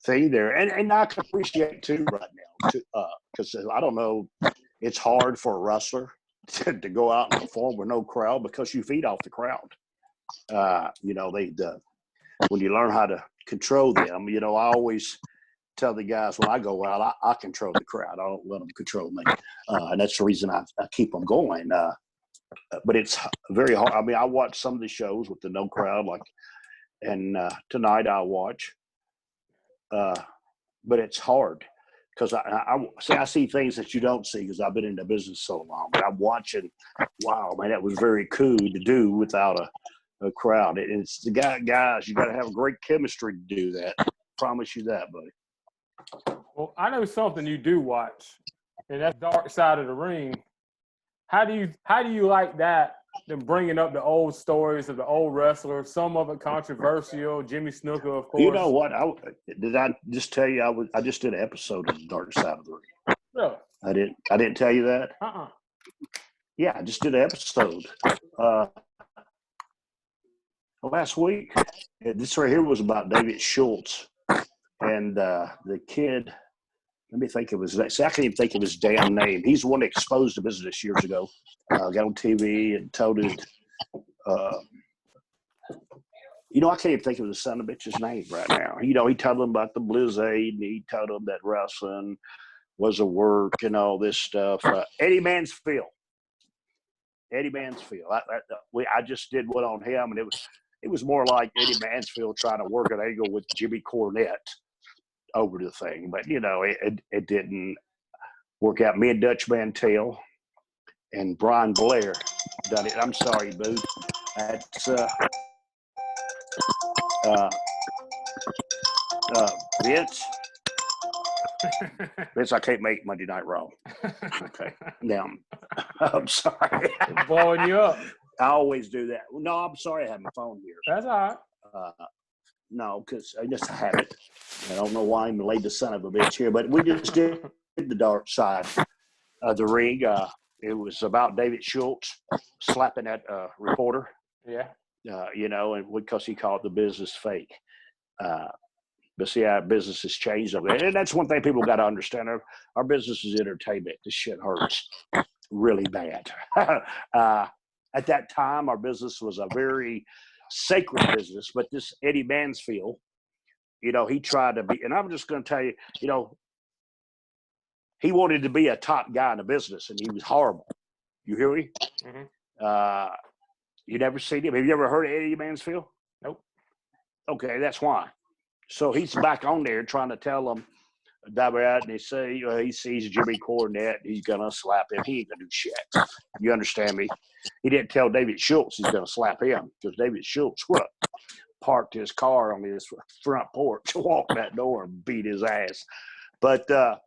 thing there, and I can appreciate too right now, because I don't know, it's hard for a wrestler to go out and perform with no crowd because you feed off the crowd. You know, when you learn how to control them, you know, I always tell the guys when I go out, I control the crowd. I don't let them control me. And that's the reason I keep them going. But it's very hard. I mean, I watch some of the shows with the no crowd, and tonight I'll watch. But it's hard because I see things that you don't see because I've been in the business so long. But I'm watching. Wow, man, that was very cool to do without a crowd. It's the guys. You got to have a great chemistry to do that. I promise you that, buddy. Well, I know something you do watch, and that's Dark Side of the Ring. How do you like that? Them bringing up the old stories of the old wrestlers, some of it controversial. Jimmy Snuka, of course. You know what? Did I just tell you I just did an episode of the Dark Side of the Ring? Really? I didn't tell you that. Yeah, I just did an episode last week. This right here was about David Schultz and the kid. Let me think of his name. See, I can't even think of his damn name. He's the one that exposed the business years ago. Got on TV and told it. I can't even think of the son of a bitch's name right now. He told them about the Blizzade, and he told them that wrestling was a work and all this stuff. Eddie Mansfield. I just did one on him, and it was more like Eddie Mansfield trying to work an angle with Jimmy Cornette over the thing, but it didn't work out. Me and Dutch Mantel and Brian Blair done it. I'm sorry, Boo. That's Vince, I can't make Monday Night Raw. Okay. Now, I'm sorry. Blowing you up. I always do that. No, I'm sorry I have my phone here. That's all right. No, because I just have it. I don't know why I even laid the son of a bitch here, but we just did the Dark Side of the Ring. It was about David Schultz slapping that reporter. Yeah. And because he called the business fake. But see, our business has changed. And that's one thing people got to understand. Our business is entertainment. This shit hurts really bad. At that time, our business was a very sacred business. But this Eddie Mansfield, he tried to be, and I'm just going to tell you, he wanted to be a top guy in the business, and he was horrible. You hear me? Mm-hmm. You never seen him? Have you ever heard of Eddie Mansfield? Nope. Okay, that's why. So he's back on there trying to tell them that, and they say he sees Jimmy Cornette, he's gonna slap him. He ain't gonna do shit. You understand me? He didn't tell David Schultz he's gonna slap him because David Schultz parked his car on his front porch, walked that door, and beat his ass. But but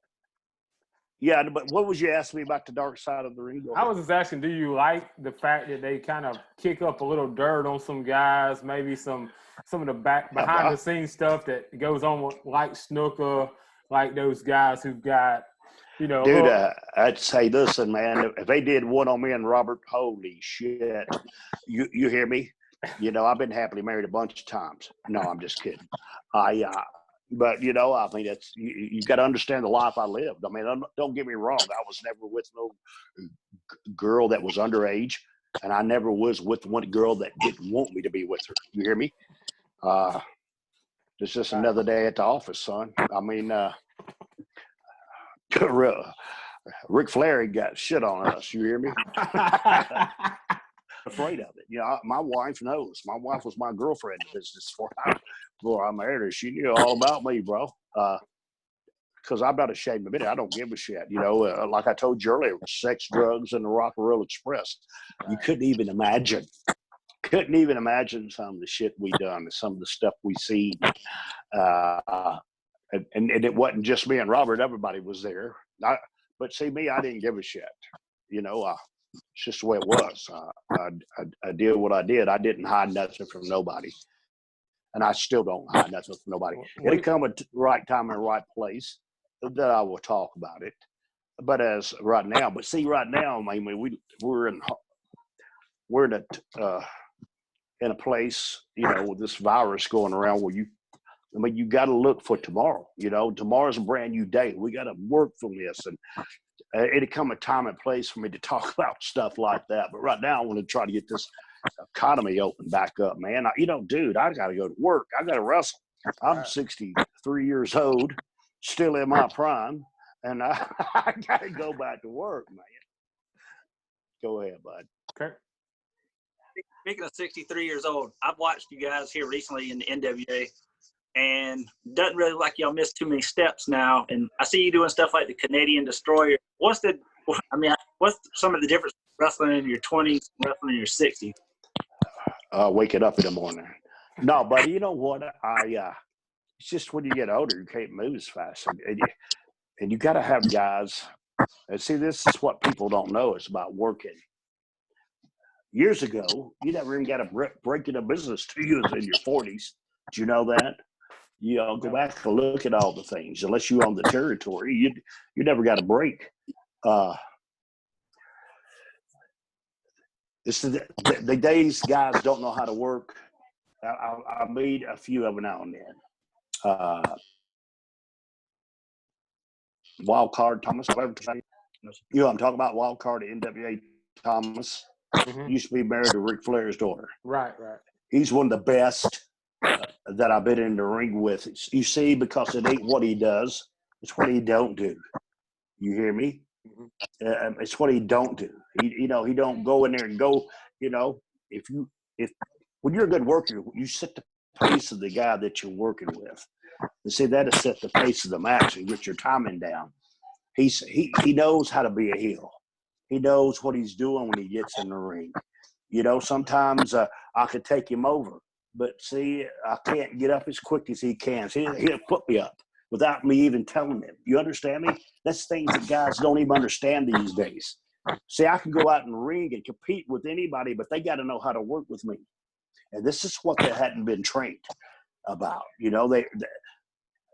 what was you asking me about the Dark Side of the Ring? I was just asking, do you like the fact that they kind of kick up a little dirt on some guys, maybe some of the behind the scenes stuff that goes on with like Snuka, like those guys who've got, Dude, I'd say, listen, man, if they did one on me and Robert, holy shit. You hear me? I've been happily married a bunch of times. No, I'm just kidding. But, I mean, that's you got to understand the life I lived. I mean, don't get me wrong. I was never with no girl that was underage, and I never was with one girl that didn't want me to be with her. You hear me? It's just another day at the office, son. I mean, Ric Flair got shit on us. You hear me? Afraid of it. My wife knows. My wife was my girlfriend in business before I married her. She knew all about me, bro. Because I'm not ashamed to admit it. I don't give a shit. Like I told you earlier, sex, drugs, and the Rock and Roll Express. You couldn't even imagine some of the shit we done, some of the stuff we seen. And it wasn't just me and Robert. Everybody was there. But see, me, I didn't give a shit. It's just the way it was. I did what I did. I didn't hide nothing from nobody. And I still don't hide nothing from nobody. It'll come at the right time and right place that I will talk about it. But as right now, I mean, we're in a place, with this virus going around where you got to look for tomorrow. Tomorrow's a brand new day. We got to work from this, and it'll come a time and place for me to talk about stuff like that. But right now, I want to try to get this economy open back up, man. Dude, I got to go to work. I got to wrestle. I'm 63 years old. still in my prime, and I got to go back to work, man. Go ahead, bud. Okay. Speaking of 63 years old, I've watched you guys here recently in the NWA, and doesn't really like y'all miss too many steps now. And I see you doing stuff like the Canadian Destroyer. What's some of the difference wrestling in your 20s and wrestling in your 60s? Waking up in the morning. No, buddy, you know what? It's just when you get older, you can't move as fast. And you got to have guys. And see, this is what people don't know. It's about working. Years ago, you never even got a break in a business till you was in your 40s. Did you know that? You know, go back and look at all the things. Unless you own the territory, you never got a break. It's the days guys don't know how to work. I meet a few of them now and then. Wild Card Thomas, whatever. You know, I'm talking about Wild Card NWA Thomas. Mm-hmm. Used to be married to Ric Flair's daughter. Right. He's one of the best that I've been in the ring with. You see, because it ain't what he does, it's what he don't do. You hear me? Mm-hmm. It's what he don't do. He don't go in there and go. You know, when you're a good worker, you set the pace of the guy that you're working with. And see, that has set the pace of the match and get your timing down. He knows how to be a heel. He knows what he's doing when he gets in the ring. You know, sometimes I could take him over, but see, I can't get up as quick as he can. So he'll put me up without me even telling him. You understand me? That's things that guys don't even understand these days. See, I can go out in the ring and compete with anybody, but they got to know how to work with me. And this is what they hadn't been trained about. You know,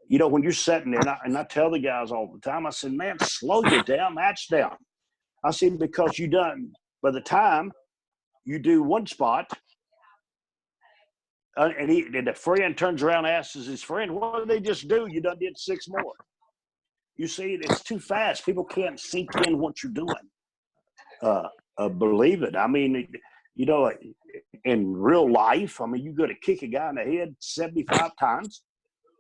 you know, when you're sitting there, and I tell the guys all the time, I said, man, slow your damn match down. I said, because by the time you do one spot, and the friend turns around and asks his friend, what did they just do? You done did 6 more. You see, it's too fast. People can't sink in what you're doing. Believe it. I mean, you know, in real life, I mean, you go to kick a guy in the head 75 times.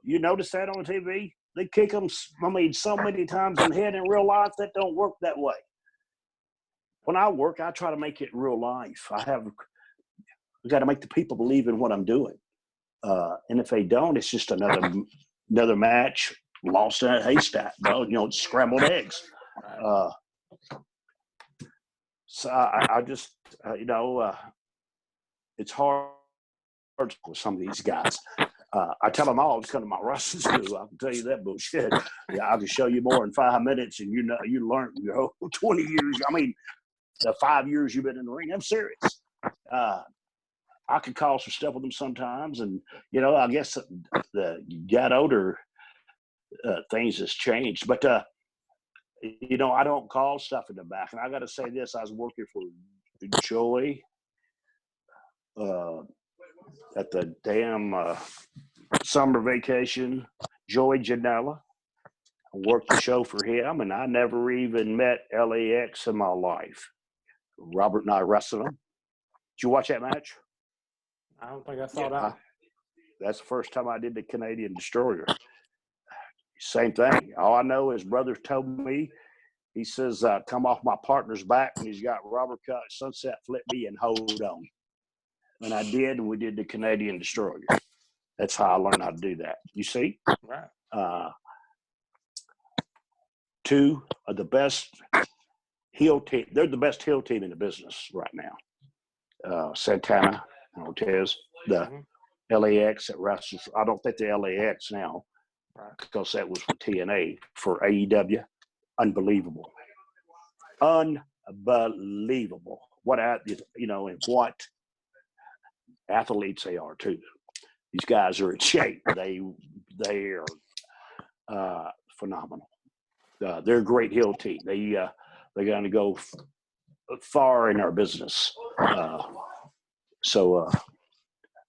You notice that on TV? They kick them, I mean, so many times in the head. In real life, that don't work that way. When I work, I try to make it real life. I got to make the people believe in what I'm doing. And if they don't, it's just another match lost in a haystack, bro. You know, scrambled eggs. So I just, you know, it's hard with some of these guys. I tell them all, come to my wrestling school. I can tell you that bullshit. Yeah, I can show you more in 5 minutes, and you learn, 20 years. I mean, the 5 years you've been in the ring. I'm serious. I could call some stuff with them sometimes, and you know, I guess you got older, things has changed. But you know, I don't call stuff in the back. And I got to say this: I was working for Joey at the damn summer vacation. Joey Janela. I worked the show for him, and I never even met LAX in my life. Robert and I wrestled him. Did you watch that match? I don't think I saw that. That's the first time I did the Canadian Destroyer. Same thing. All I know is brother told me, he says, come off my partner's back, and he's got Robert cut, sunset flip me, and hold on. And I did, and we did the Canadian Destroyer. That's how I learned how to do that. You see? Right. 2 of the best heel team. They're the best heel team in the business right now. Santana and Ortiz, the LAX that wrestles. I don't think the LAX now, because that was for TNA. For AEW, unbelievable. Unbelievable. What, you know, and what athletes they are too. These guys are in shape. They are phenomenal. They're a great heel team. They're going to go far in our business. Well,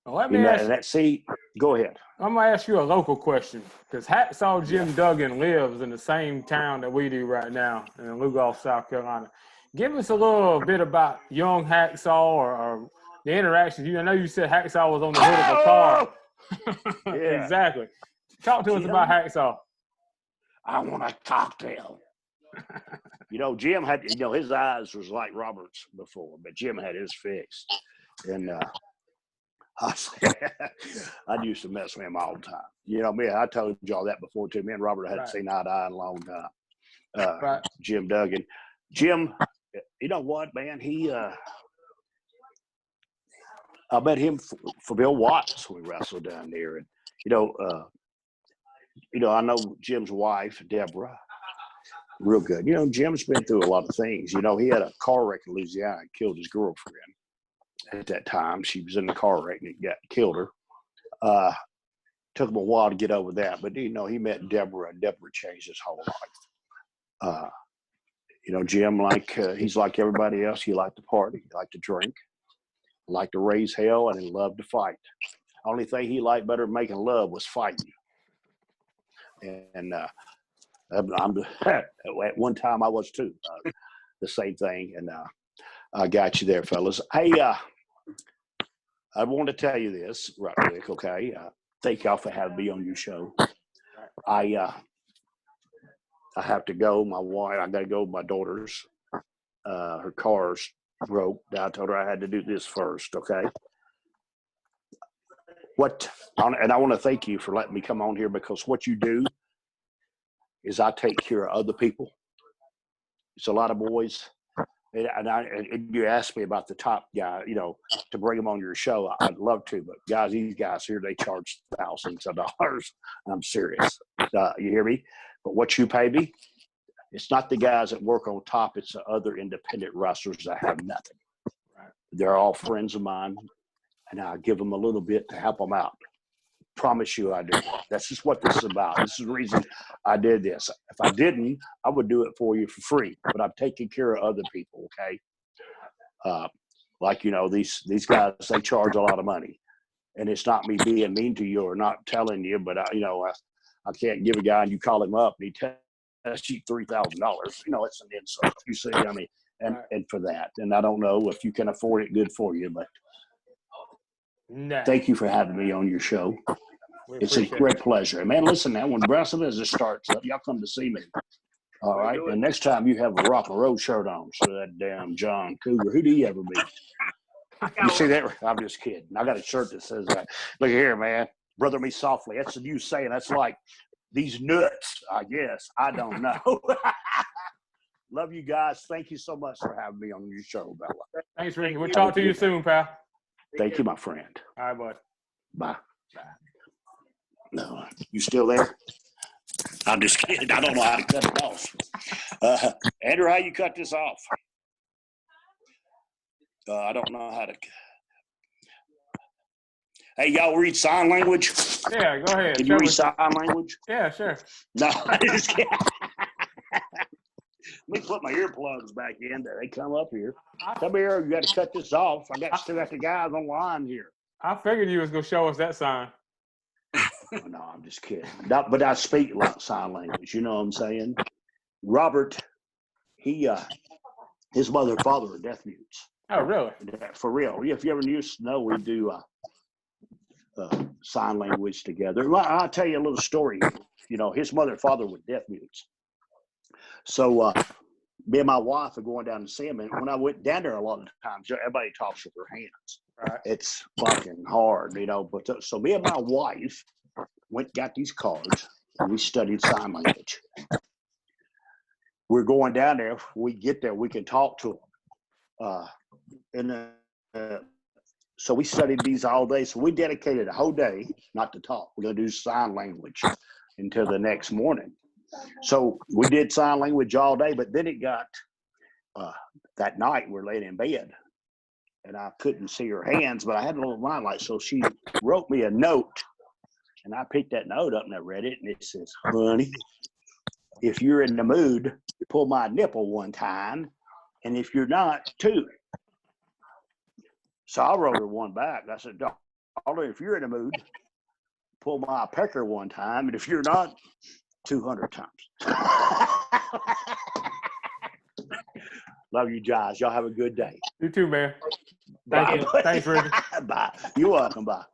let me ask you, go ahead. I'm going to ask you a local question, because Hacksaw Jim Duggan lives in the same town that we do right now in Lugoff, South Carolina. Give us a little bit about young Hacksaw or the interactions. I know you said Hacksaw was on the hood of a car. Yeah. Exactly. Talk to us about Hacksaw. I want a cocktail. Jim had, his eyes was like Robert's before, but Jim had his fixed. And I used to mess with him all the time. I told y'all that before too. Me and Robert hadn't seen eye to eye in a long time. Jim Duggan. Jim, you know what, man? I met him for Bill Watts. We wrestled down there. And, I know Jim's wife, Deborah, real good. Jim's been through a lot of things. He had a car wreck in Louisiana and killed his girlfriend. At that time, she was in the car wreck and it killed her. Took him a while to get over that, but he met Deborah, and Deborah changed his whole life. Jim, he's like everybody else. He liked to party, he liked to drink, liked to raise hell, and he loved to fight. Only thing he liked better than making love was fighting. And at one time I was too, the same thing. And I got you there, fellas. Hey, I want to tell you this right quick, okay? Thank y'all for having me on your show. I have to go. My wife, I got to go. My daughter's, her car's broke. I told her I had to do this first, okay? And I want to thank you for letting me come on here, because what you do is I take care of other people. It's a lot of boys. And you asked me about the top guy, to bring them on your show. I'd love to, but guys, these guys here, they charge thousands of dollars. I'm serious. You hear me? But what you pay me, it's not the guys that work on top. It's the other independent wrestlers that have nothing. They're all friends of mine, and I give them a little bit to help them out. Promise you I do. That's just what this is about. This is the reason I did this. If I didn't, I would do it for you for free, but I'm taking care of other people, okay? These guys, they charge a lot of money, and it's not me being mean to you or not telling you, but I can't give a guy and you call him up and he tells you $3,000. It's an insult. You see, and for that, and I don't know if you can afford it, good for you, but thank you for having me on your show. It's a great pleasure. Man, listen now, when Wrestling Business starts up, y'all come to see me. All right? And next time you have a rock and roll shirt on, so that damn John Cougar, who do you ever meet? You see that? I'm just kidding. I got a shirt that says that. Look here, man. Brother me softly. That's the new saying. That's like these nuts, I guess. I don't know. Love you guys. Thank you so much for having me on your show, Bella. Thanks, Ricky. We'll talk to you soon, pal. Thank you, my friend. All right, bud. Bye. No, you still there? I'm just kidding. I don't know how to cut it off. Andrew, how you cut this off? I don't know how to. Hey, y'all read sign language? Yeah, go ahead. Can you read sign language? Yeah, sure. No, I just can't. Let me put my earplugs back in. They come up here. Come here. You got to cut this off. Still got the guys on line here. I figured you was going to show us that sign. No, I'm just kidding. But I speak sign language. You know what I'm saying? Robert, his mother and father are deaf mutes. Oh, really? For real. If you ever used to know, we do sign language together. Well, I'll tell you a little story. His mother and father were deaf mutes. So me and my wife are going down to see him. And when I went down there, a lot of times, everybody talks with their hands. Right. It's fucking hard, But so me and my wife got these cards, and we studied sign language. We're going down there. If we get there, we can talk to them. So we studied these all day. So we dedicated a whole day not to talk. We're going to do sign language until the next morning. So we did sign language all day, but then it got that night we're laying in bed, and I couldn't see her hands, but I had a little line light. So she wrote me a note, and I picked that note up and I read it, and it says, "Honey, if you're in the mood, pull my nipple one time, and if you're not, two." So I wrote her one back. I said, "Darling, if you're in the mood, pull my pecker one time, and if you're not, 200 times." Love you, guys. Y'all have a good day. You too, man. Thank you. Thanks, Ricky. Bye. You're welcome. Bye.